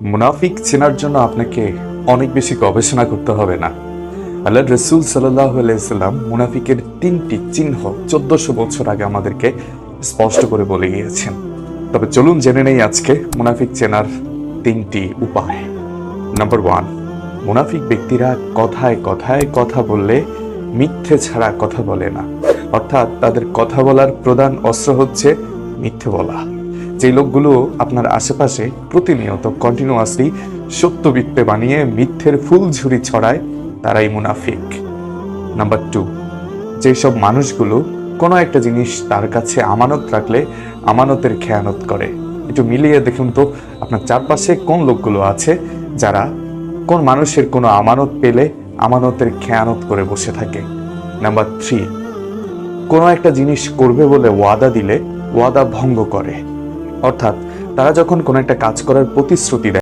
মুনাফিক চেনার জন্য আপনাকে অনেক বেশি গবেষণা করতে হবে না। আল্লাহ রসুল সাল্লাল্লাহু আলাইহি সাল্লাম মুনাফিকের 3টি চিহ্ন 1400 বছর আগে আমাদেরকে স্পষ্ট করে বলে গিয়েছেন। তবে চলুন জেনে নেই আজকে মুনাফিক চেনার 3টি উপায়। নাম্বার 1, মুনাফিক ব্যক্তিরা কথায় কথায় কথা বললে মিথ্যে ছাড়া কথা বলে না। অর্থাৎ তাদের কথা বলার প্রধান অস্ত্র হচ্ছে মিথ্যে বলা। যে লোকগুলো আপনার আশেপাশে প্রতিনিয়ত কন্টিনিউয়াসলি সত্য মিথ্যে বানিয়ে মিথ্যের ফুলঝুরি ছড়ায়, তারাই মুনাফিক। নাম্বার 2, যেসব মানুষগুলো কোনো একটা জিনিস তার কাছে আমানত রাখলে আমানতের খেয়ানত করে। একটু মিলিয়ে দেখুন তো আপনার চারপাশে কোন লোকগুলো আছে যারা কোন মানুষের কোনো আমানত পেলে আমানতের খেয়ানত করে বসে থাকে। নাম্বার 3, কোনো একটা জিনিস করবে বলে ওয়াদা দিলে ওয়াদা ভঙ্গ করে। অর্থাৎ তারা যখন কোনো একটা কাজ করার প্রতিশ্রুতি দেয়